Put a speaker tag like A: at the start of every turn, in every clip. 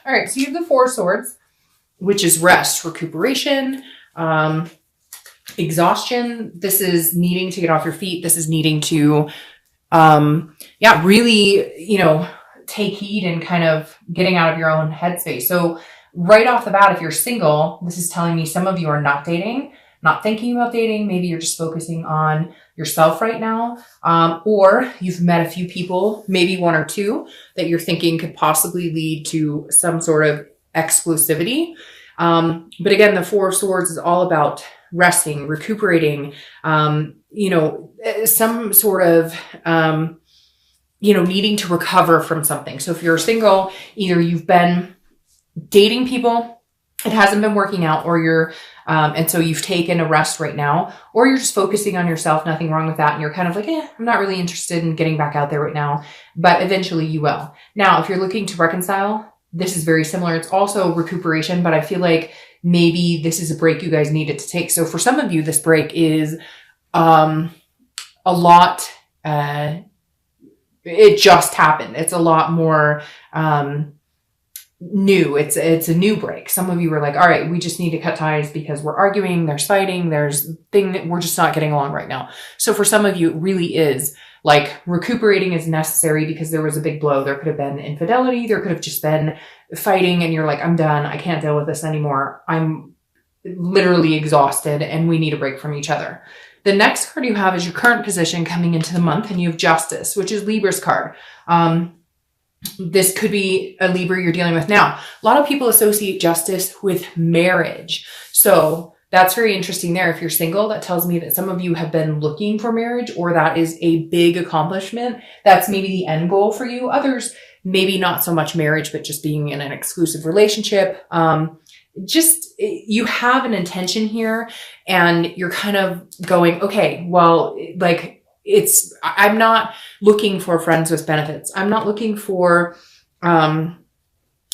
A: All right, so you have the Four of Swords, which is rest, recuperation, exhaustion. This is needing to get off your feet. This is needing to, really, take heed and kind of getting out of your own headspace. So right off the bat, if you're single, this is telling me some of you are not dating, not thinking about dating. Maybe you're just focusing on yourself right now. Or you've met a few people, maybe one or two, that you're thinking could possibly lead to some sort of exclusivity. But again, the Four of Swords is all about resting, recuperating, some sort of, needing to recover from something. So if you're single, either you've been dating people, it hasn't been working out, or you're, and so you've taken a rest right now, or you're just focusing on yourself, nothing wrong with that. And you're kind of like, I'm not really interested in getting back out there right now, but eventually you will. Now, if you're looking to reconcile, this is very similar. It's also recuperation, but I feel like maybe this is a break you guys needed to take. So for some of you, this break is a lot, it just happened. It's a lot more new. It's a new break. Some of you were like, all right, we just need to cut ties because we're arguing, there's fighting, there's thing that we're just not getting along right now. So for some of you, it really is like recuperating is necessary because there was a big blow. There could have been infidelity. There could have just been fighting and you're like, I'm done. I can't deal with this anymore. I'm literally exhausted and we need a break from each other. The next card you have is your current position coming into the month, and you have Justice, which is Libra's card. This could be a Libra you're dealing with now. A lot of people associate justice with marriage. So that's very interesting there. If you're single, that tells me that some of you have been looking for marriage, or that is a big accomplishment. That's maybe the end goal for you. Others, maybe not so much marriage, but just being in an exclusive relationship. You have an intention here and you're kind of going, okay, well, like I'm not looking for friends with benefits. I'm not looking for, an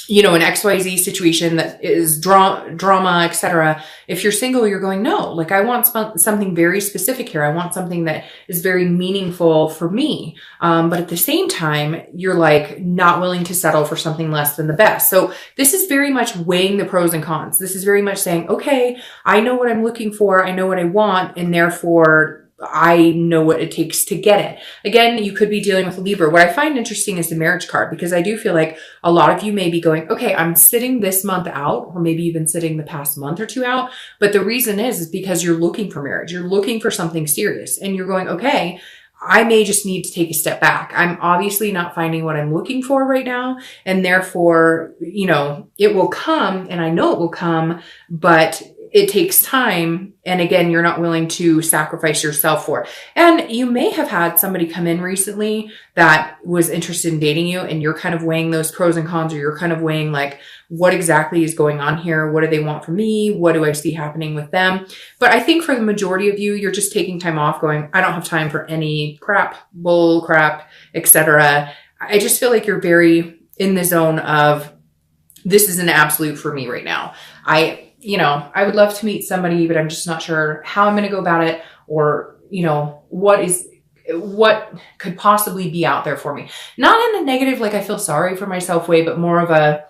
A: XYZ situation that is drama, etc. If you're single, you're going, no, like I want something very specific here. I want something that is very meaningful for me. But at the same time, you're like not willing to settle for something less than the best. So this is very much weighing the pros and cons. This is very much saying, okay, I know what I'm looking for. I know what I want. And therefore I know what it takes to get it. Again, you could be dealing with a Libra. What I find interesting is the marriage card, because I do feel like a lot of you may be going, okay, I'm sitting this month out, or maybe you've been sitting the past month or two out. But the reason is because you're looking for marriage. You're looking for something serious and you're going, okay, I may just need to take a step back. I'm obviously not finding what I'm looking for right now. And therefore, it will come, and I know it will come, but it takes time. And again, you're not willing to sacrifice yourself for it. And you may have had somebody come in recently that was interested in dating you, and you're kind of weighing those pros and cons, or you're kind of weighing like, what exactly is going on here? What do they want from me? What do I see happening with them? But I think for the majority of you, you're just taking time off going, I don't have time for any bull crap, etc. I just feel like you're very in the zone of, this is an absolute for me right now. I would love to meet somebody, but I'm just not sure how I'm going to go about it, or, what could possibly be out there for me. Not in a negative, like I feel sorry for myself way, but more of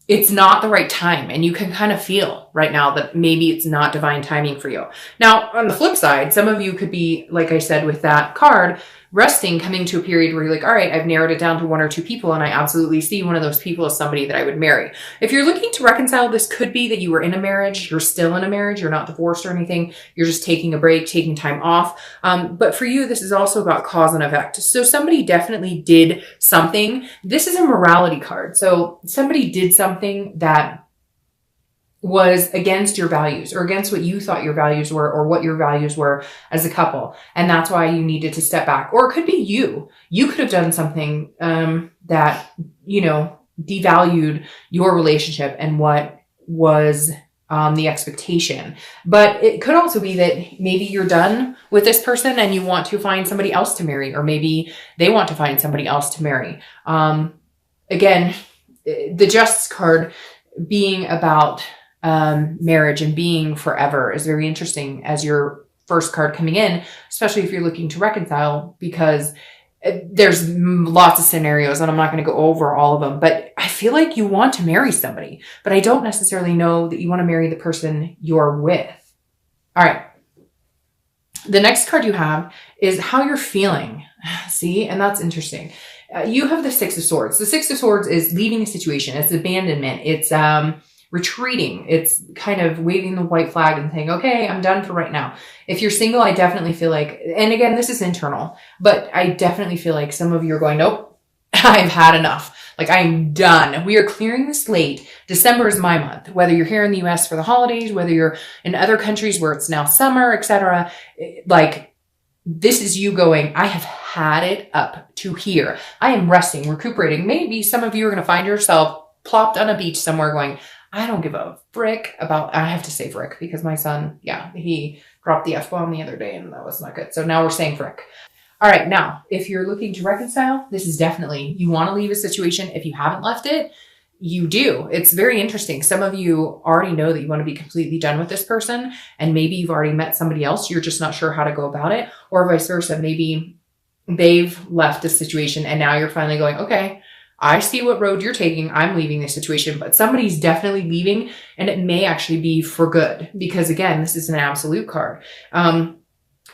A: it's not the right time. And you can kind of feel right now that maybe it's not divine timing for you. Now, on the flip side, some of you could be, like I said, with that card, resting, coming to a period where you're like, all right, I've narrowed it down to one or two people, and I absolutely see one of those people as somebody that I would marry. If you're looking to reconcile, this could be that you were in a marriage, you're still in a marriage, you're not divorced or anything, you're just taking a break, taking time off. But for you, this is also about cause and effect. So somebody definitely did something. This is a morality card. So somebody did something that was against your values, or against what you thought your values were, or what your values were as a couple. And that's why you needed to step back. Or it could be you. You could have done something that, devalued your relationship and what was the expectation. But it could also be that maybe you're done with this person and you want to find somebody else to marry, or maybe they want to find somebody else to marry. Again, the Justice card being about marriage and being forever is very interesting as your first card coming in, especially if you're looking to reconcile, because there's lots of scenarios and I'm not going to go over all of them, but I feel feel like you want to marry somebody, but I don't necessarily know that you want to marry the person you're with. All right. The next card you have is how you're feeling. See, and that's interesting. You have the Six of Swords. The Six of Swords is leaving a situation. It's abandonment. It's retreating. It's kind of waving the white flag and saying, okay, I'm done for right now. If you're single, I definitely feel like, and again, this is internal, but I definitely feel like some of you are going, nope, I've had enough. Like, I'm done. We are clearing the slate. December is my month. Whether you're here in the US for the holidays, whether you're in other countries where it's now summer, etc. Like, this is you going, I have had it up to here. I am resting, recuperating. Maybe some of you are going to find yourself plopped on a beach somewhere going, I don't give a frick about, I have to say frick because my son, he dropped the F-bomb the other day and that was not good. So now we're saying frick. All right. Now, if you're looking to reconcile, this is definitely, you want to leave a situation. If you haven't left it, you do. It's very interesting. Some of you already know that you want to be completely done with this person, and maybe you've already met somebody else. You're just not sure how to go about it, or vice versa. Maybe they've left the situation and now you're finally going, okay, I see what road you're taking. I'm leaving this situation, but somebody's definitely leaving, and it may actually be for good because, again, this is an absolute card.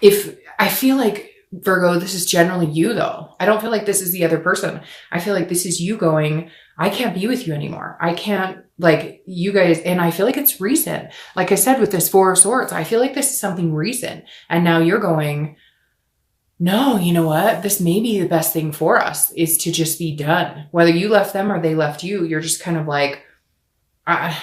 A: If I feel like, Virgo, this is generally you though. I don't feel like this is the other person. I feel like this is you going, I can't be with you anymore. I can't, like, you guys, and I feel like it's recent. Like I said, with this Four of Swords, I feel like this is something recent. And now you're going, no, you know what? This may be the best thing for us is to just be done. Whether you left them or they left you, you're just kind of like,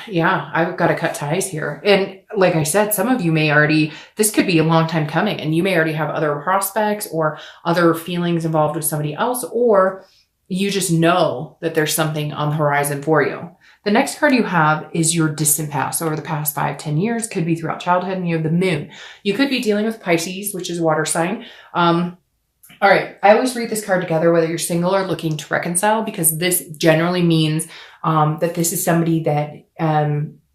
A: yeah, I've got to cut ties here. And like I said, some of you may already, this could be a long time coming and you may already have other prospects or other feelings involved with somebody else, or you just know that there's something on the horizon for you. The next card you have is your distant past over the past 5-10 years, could be throughout childhood, and you have the Moon. You could be dealing with Pisces, which is a water sign. All right. I always read this card together, whether you're single or looking to reconcile, because this generally means that this is somebody that,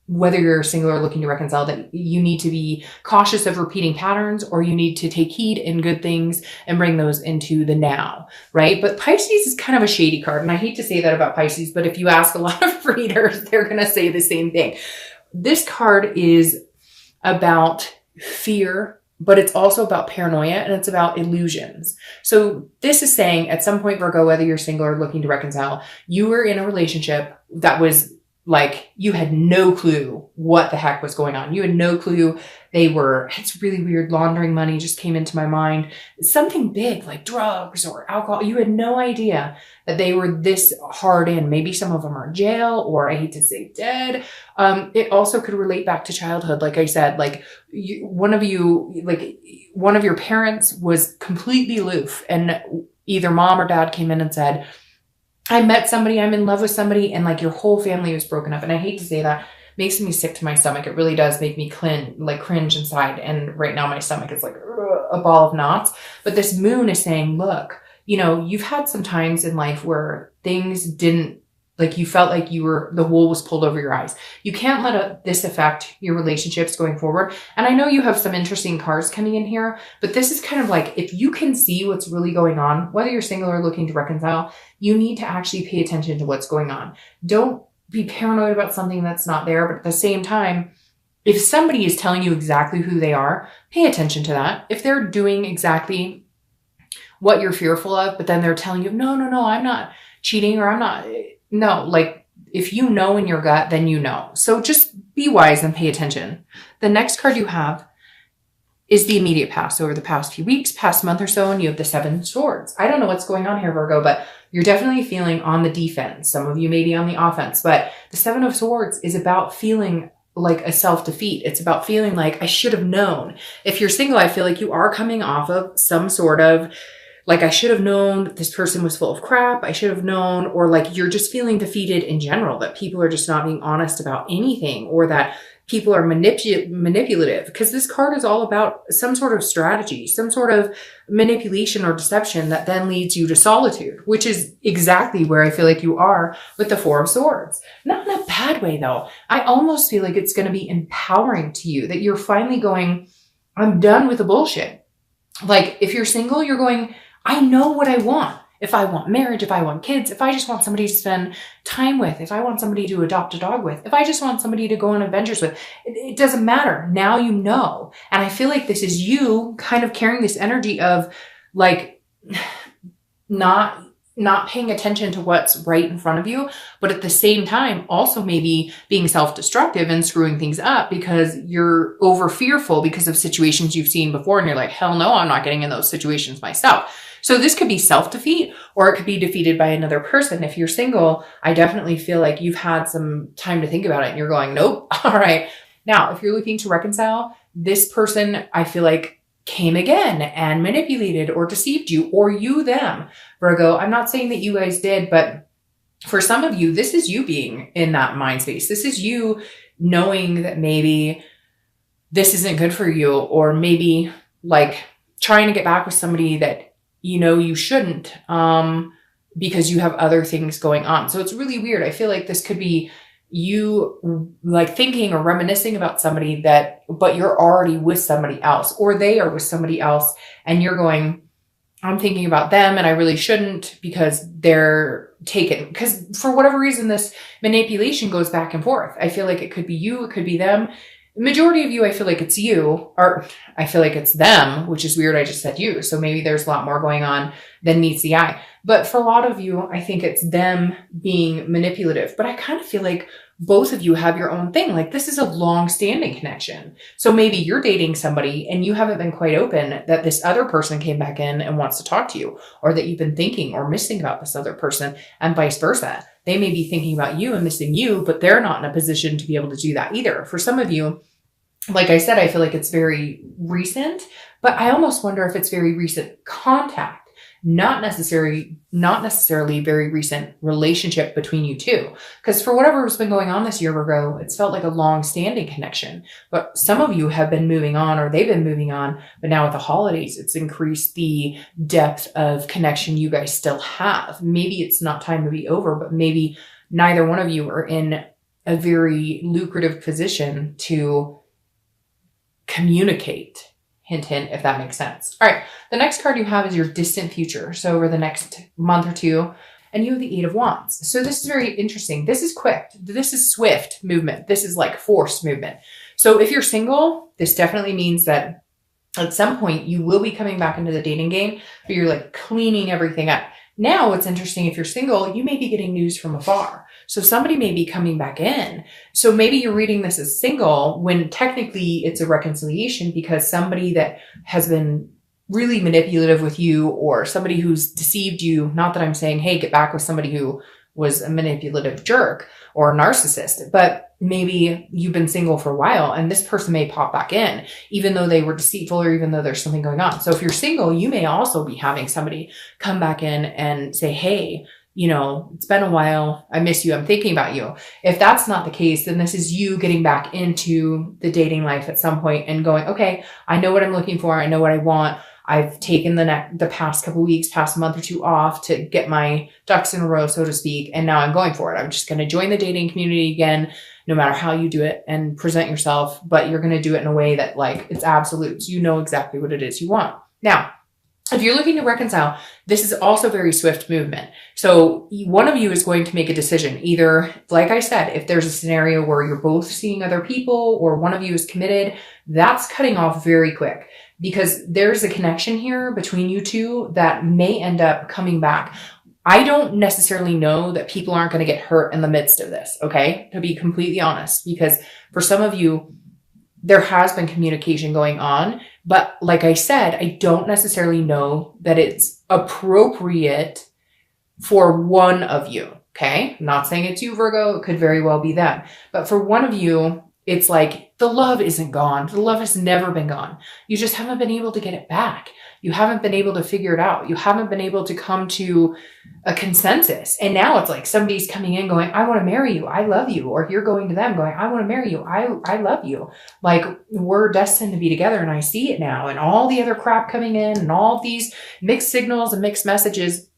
A: whether you're single or looking to reconcile, that you need to be cautious of repeating patterns, or you need to take heed in good things and bring those into the now, right? But Pisces is kind of a shady card. And I hate to say that about Pisces, but if you ask a lot of readers, they're going to say the same thing. This card is about fear, but it's also about paranoia, and it's about illusions. So this is saying at some point, Virgo, whether you're single or looking to reconcile, you were in a relationship that was like, you had no clue what the heck was going on. You had no clue they were, it's really weird, laundering money just came into my mind. Something big like drugs or alcohol. You had no idea that they were this hard in. Maybe some of them are in jail, or I hate to say dead. It also could relate back to childhood. Like I said, like one of your parents was completely aloof, and either mom or dad came in and said, I met somebody, I'm in love with somebody, and like your whole family was broken up. And I hate to say that, makes me sick to my stomach. It really does make me cringe inside. And right now my stomach is like a ball of knots. But this Moon is saying, look, you know, you've had some times in life where things didn't, like you felt like the wool was pulled over your eyes. You can't let this affect your relationships going forward. And I know you have some interesting cards coming in here, but this is kind of like, if you can see what's really going on, whether you're single or looking to reconcile, you need to actually pay attention to what's going on. Don't be paranoid about something that's not there. But at the same time, if somebody is telling you exactly who they are, pay attention to that. If they're doing exactly what you're fearful of, but then they're telling you, no, I'm not cheating, or I'm not, no, like if you know in your gut, then you know. So just be wise and pay attention. The next card you have is the immediate past, over the past few weeks, past month or so, and you have the Seven of Swords. I don't know what's going on here, Virgo, but you're definitely feeling on the defense. Some of you may be on the offense, but the Seven of Swords is about feeling like a self-defeat. It's about feeling like I should have known. If you're single, I feel like you are coming off of some sort of like, I should have known that this person was full of crap. I should have known, or like you're just feeling defeated in general, that people are just not being honest about anything, or that people are manipulative, because this card is all about some sort of strategy, some sort of manipulation or deception that then leads you to solitude, which is exactly where I feel like you are with the Four of Swords. Not in a bad way though. I almost feel like it's going to be empowering to you, that you're finally going, I'm done with the bullshit. Like if you're single, you're going, I know what I want. if I want marriage, if I want kids, if I just want somebody to spend time with, if I want somebody to adopt a dog with, if I just want somebody to go on adventures with, it doesn't matter. Now you know. And I feel like this is you kind of carrying this energy of like not paying attention to what's right in front of you, but at the same time, also maybe being self-destructive and screwing things up because you're over fearful because of situations you've seen before. And you're like, hell no, I'm not getting in those situations myself. So this could be self-defeat, or it could be defeated by another person. If you're single, I definitely feel like you've had some time to think about it and you're going, nope. All right. Now, if you're looking to reconcile, this person, I feel like came again and manipulated or deceived you, or you them, Virgo. I'm not saying that you guys did, but for some of you, this is you being in that mind space. This is you knowing that maybe this isn't good for you, or maybe like trying to get back with somebody that you know you shouldn't, because you have other things going on. So it's really weird. I feel like this could be you like thinking or reminiscing about somebody but you're already with somebody else, or they are with somebody else and you're going, I'm thinking about them and I really shouldn't because they're taken. Because for whatever reason, this manipulation goes back and forth. I feel like it could be you, it could be them. The majority of you, I feel like it's you, or I feel like it's them, which is weird. I just said you. So maybe there's a lot more going on than meets the eye. But for a lot of you, I think it's them being manipulative. But I kind of feel like both of you have your own thing. Like this is a long-standing connection. So maybe you're dating somebody and you haven't been quite open that this other person came back in and wants to talk to you, or that you've been thinking or missing about this other person, and vice versa. They may be thinking about you and missing you, but they're not in a position to be able to do that either. For some of you, like I said, I feel like it's very recent, but I almost wonder if it's very recent contact, not necessarily very recent relationship between you two. Because for whatever has been going on this year, Virgo, it's felt like a long-standing connection. But some of you have been moving on, or they've been moving on, but now with the holidays, it's increased the depth of connection you guys still have. Maybe it's not time to be over, but maybe neither one of you are in a very lucrative position to communicate. Hint, hint, if that makes sense. All right. The next card you have is your distant future. So over the next month or two, and you have the 8 of Wands. So this is very interesting. This is quick. This is swift movement. This is like forced movement. So if you're single, this definitely means that at some point you will be coming back into the dating game, but you're like cleaning everything up. Now, what's interesting, if you're single, you may be getting news from afar. So somebody may be coming back in. So maybe you're reading this as single when technically it's a reconciliation, because somebody that has been really manipulative with you, or somebody who's deceived you, not that I'm saying, hey, get back with somebody who was a manipulative jerk or a narcissist, but maybe you've been single for a while and this person may pop back in, even though they were deceitful or even though there's something going on. So if you're single, you may also be having somebody come back in and say, hey, you know, it's been a while. I miss you. I'm thinking about you. If that's not the case, then this is you getting back into the dating life at some point and going, okay, I know what I'm looking for. I know what I want. I've taken the past couple weeks, past month or two off to get my ducks in a row, so to speak. And now I'm going for it. I'm just going to join the dating community again, no matter how you do it and present yourself, but you're going to do it in a way that like it's absolute. So you know exactly what it is you want. Now, if you're looking to reconcile, this is also very swift movement. So one of you is going to make a decision. Either, like I said, if there's a scenario where you're both seeing other people or one of you is committed, that's cutting off very quick, because there's a connection here between you two that may end up coming back. I don't necessarily know that people aren't going to get hurt in the midst of this, okay? To be completely honest, because for some of you, there has been communication going on. But like I said, I don't necessarily know that it's appropriate for one of you, okay? I'm not saying it's you, Virgo. It could very well be them. But for one of you, it's like the love isn't gone. The love has never been gone. You just haven't been able to get it back. You haven't been able to figure it out. You haven't been able to come to a consensus. And now it's like somebody's coming in going, I want to marry you. I love you. Or you're going to them going, I want to marry you. I love you. Like we're destined to be together. And I see it now. And all the other crap coming in and all these mixed signals and mixed messages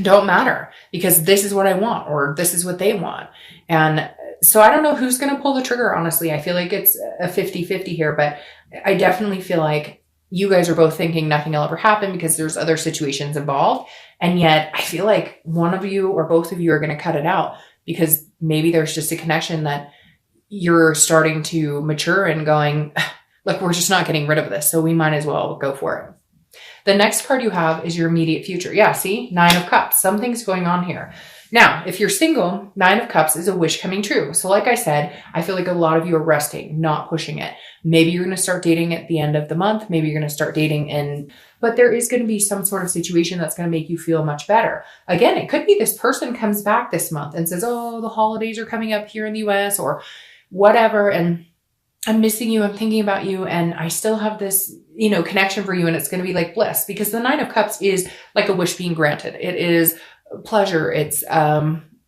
A: don't matter, because this is what I want, or this is what they want. And so I don't know who's going to pull the trigger. Honestly, I feel like it's a 50-50 here, but I definitely feel like you guys are both thinking nothing will ever happen because there's other situations involved. And yet I feel like one of you or both of you are going to cut it out because maybe there's just a connection that you're starting to mature and going, look, we're just not getting rid of this. So we might as well go for it. The next card you have is your immediate future. Yeah, see? 9 of Cups. Something's going on here. Now, if you're single, 9 of Cups is a wish coming true. So like I said, I feel like a lot of you are resting, not pushing it. Maybe you're going to start dating at the end of the month. Maybe you're going to start dating but there is going to be some sort of situation that's going to make you feel much better. Again, it could be this person comes back this month and says, oh, the holidays are coming up here in the US or whatever. And I'm missing you. I'm thinking about you. And I still have this, connection for you. And it's going to be like bliss because the 9 of Cups is like a wish being granted. It is pleasure. It's,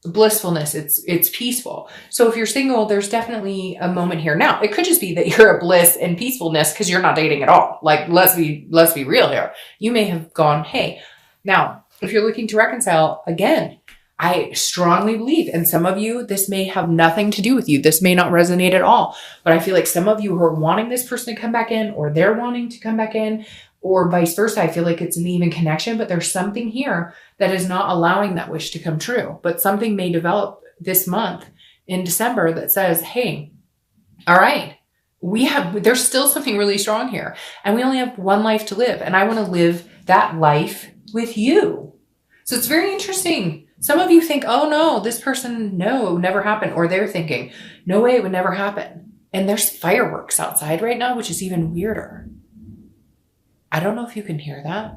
A: blissfulness. It's peaceful. So if you're single, there's definitely a moment here. Now, it could just be that you're a bliss and peacefulness because you're not dating at all. Like, let's be real here. You may have gone, hey, now, if you're looking to reconcile, again, I strongly believe, and some of you, this may have nothing to do with you. This may not resonate at all, but I feel like some of you who are wanting this person to come back in or they're wanting to come back in or vice versa. I feel like it's an even connection, but there's something here that is not allowing that wish to come true. But something may develop this month in December that says, hey, all right, there's still something really strong here and we only have one life to live. And I want to live that life with you. So it's very interesting. Some of you think, oh no, this person, no, it would never happen. Or they're thinking, no way, it would never happen. And there's fireworks outside right now, which is even weirder. I don't know if you can hear that,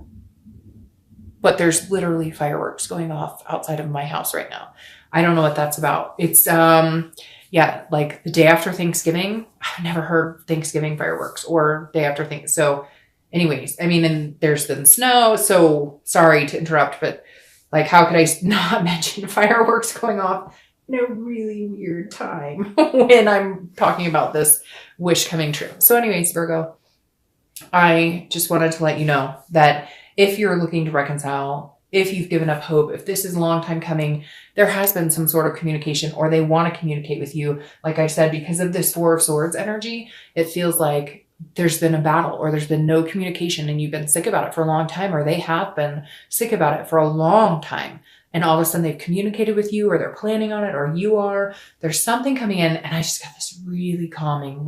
A: but there's literally fireworks going off outside of my house right now. I don't know what that's about. It's, like the day after Thanksgiving. I've never heard Thanksgiving fireworks or day after things. So anyways, and there's been snow. So sorry to interrupt, but like, how could I not mention fireworks going off in a really weird time when I'm talking about this wish coming true? So anyways, Virgo, I just wanted to let you know that if you're looking to reconcile, if you've given up hope, if this is a long time coming, there has been some sort of communication or they want to communicate with you. Like I said, because of this 4 of Swords energy, it feels like there's been a battle or there's been no communication and you've been sick about it for a long time, or they have been sick about it for a long time. And all of a sudden they've communicated with you or they're planning on it or you are. There's something coming in and I just got this really calming,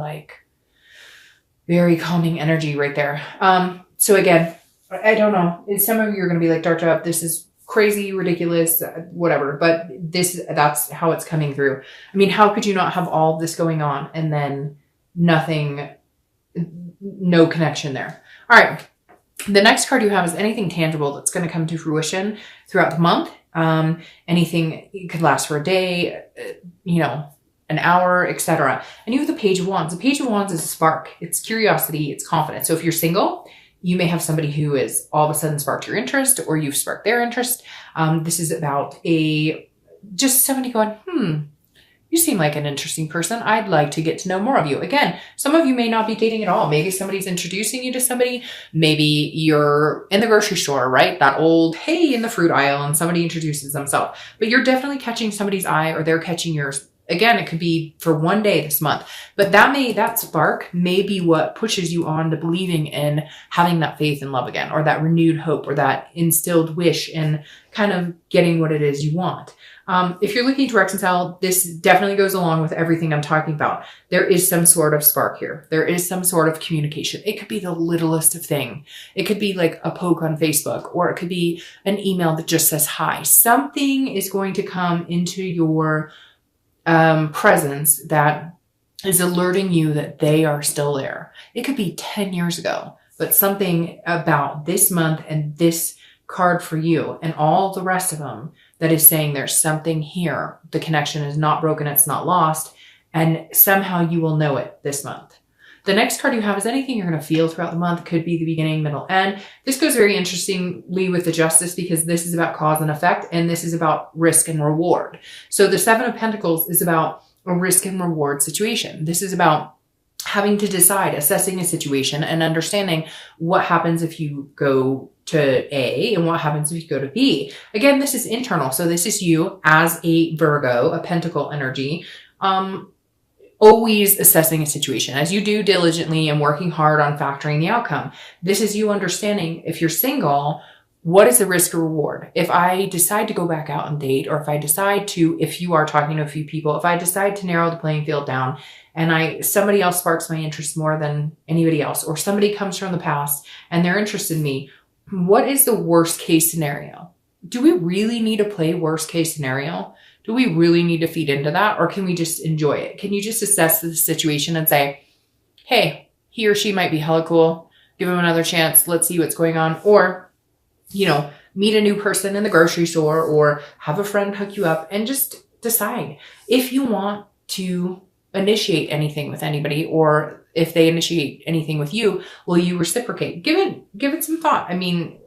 A: very calming energy right there. So again, I don't know. Some of you are going to be like, Dr. Up, this is crazy, ridiculous, whatever. But that's how it's coming through. How could you not have all this going on and then nothing, no connection there? All right. The next card you have is anything tangible that's going to come to fruition throughout the month. Anything, it could last for a day, an hour, etc. And you have the Page of Wands. The Page of Wands is a spark. It's curiosity. It's confidence. So if you're single, you may have somebody who is all of a sudden sparked your interest or you've sparked their interest. This is about just somebody going, you seem like an interesting person. I'd like to get to know more of you. Again, some of you may not be dating at all. Maybe somebody's introducing you to somebody. Maybe you're in the grocery store, right? That old, hey, in the fruit aisle, and somebody introduces themselves. But you're definitely catching somebody's eye or they're catching yours. Again, it could be for one day this month, but that spark may be what pushes you on to believing in having that faith and love again, or that renewed hope, or that instilled wish in kind of getting what it is you want. If you're looking to reconcile, this definitely goes along with everything I'm talking about. There is some sort of spark here. There is some sort of communication. It could be the littlest of thing. It could be like a poke on Facebook, or it could be an email that just says hi. Something is going to come into your presence that is alerting you that they are still there. It could be 10 years ago, but something about this month and this card for you and all the rest of them that is saying there's something here. The connection is not broken. It's not lost. And somehow you will know it this month. The next card you have is anything you're going to feel throughout the month. Could be the beginning, middle, end. This goes very interestingly with the Justice because this is about cause and effect, and this is about risk and reward. So the 7 of Pentacles is about a risk and reward situation. This is about having to decide, assessing a situation and understanding what happens if you go to A and what happens if you go to B. Again, this is internal. So this is you as a Virgo, a Pentacle energy, always assessing a situation as you do diligently and working hard on factoring the outcome. This is you understanding, if you're single, what is the risk or reward? If I decide to go back out and date, or if I decide to, if you are talking to a few people, if I decide to narrow the playing field down and somebody else sparks my interest more than anybody else, or somebody comes from the past and they're interested in me, what is the worst case scenario? Do we really need to play worst case scenario? Do we really need to feed into that? Or can we just enjoy it? Can you just assess the situation and say, hey, he or she might be hella cool. Give him another chance. Let's see what's going on. Or, meet a new person in the grocery store, or have a friend hook you up, and just decide if you want to initiate anything with anybody, or if they initiate anything with you, will you reciprocate? Give it some thought. I mean,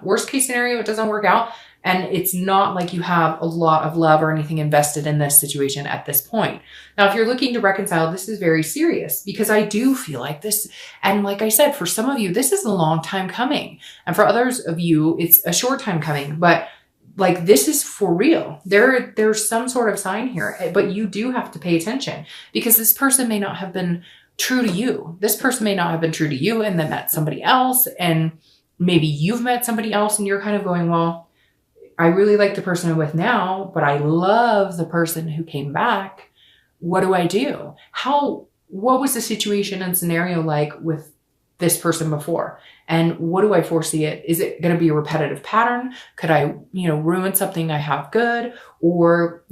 A: worst case scenario, it doesn't work out. And it's not like you have a lot of love or anything invested in this situation at this point. Now, if you're looking to reconcile, this is very serious, because I do feel like this. And like I said, for some of you, this is a long time coming. And for others of you, it's a short time coming. But like, this is for real. There's some sort of sign here, but you do have to pay attention, because this person may not have been true to you. This person may not have been true to you and then met somebody else. And maybe you've met somebody else and you're kind of going, well, I really like the person I'm with now, but I love the person who came back. What do I do? What was the situation and scenario like with this person before? And what do I foresee it? Is it going to be a repetitive pattern? Could I, ruin something I have good? Or,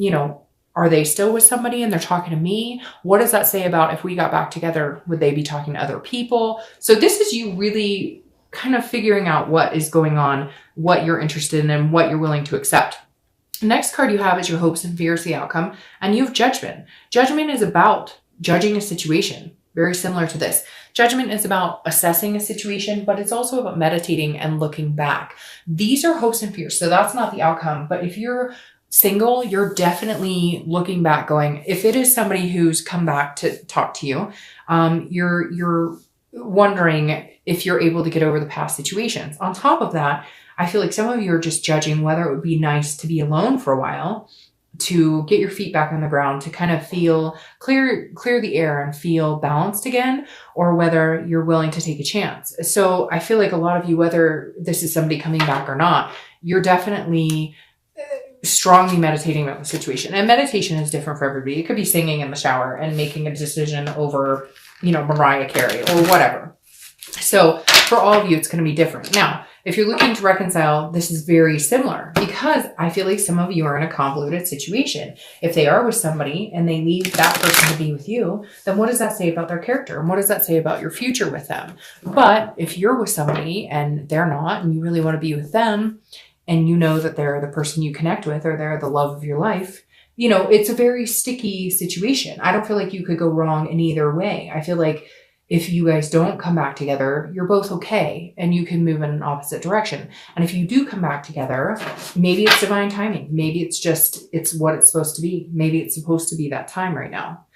A: are they still with somebody and they're talking to me? What does that say about if we got back together? Would they be talking to other people? So this is you really kind of figuring out what is going on, what you're interested in, and what you're willing to accept. The next card you have is your hopes and fears, the outcome, and you have judgment. Judgment is about judging a situation, very similar to this. Judgment is about assessing a situation, but it's also about meditating and looking back. These are hopes and fears, so that's not the outcome. But if you're single, you're definitely looking back going, if it is somebody who's come back to talk to you, you're wondering if you're able to get over the past situations. On top of that, I feel like some of you are just judging whether it would be nice to be alone for a while, to get your feet back on the ground, to kind of feel clear the air and feel balanced again, or whether you're willing to take a chance. So I feel like a lot of you, whether this is somebody coming back or not, you're definitely strongly meditating about the situation. And meditation is different for everybody. It could be singing in the shower and making a decision over, Mariah Carey or whatever. So for all of you, it's going to be different. Now, if you're looking to reconcile, this is very similar, because I feel like some of you are in a convoluted situation. If they are with somebody and they leave that person to be with you, then what does that say about their character? And what does that say about your future with them? But if you're with somebody and they're not, and you really want to be with them, and you know that they're the person you connect with, or they're the love of your life, it's a very sticky situation. I don't feel like you could go wrong in either way. I feel like if you guys don't come back together, you're both okay, and you can move in an opposite direction. And if you do come back together, maybe it's divine timing. Maybe it's what it's supposed to be. Maybe it's supposed to be that time right now.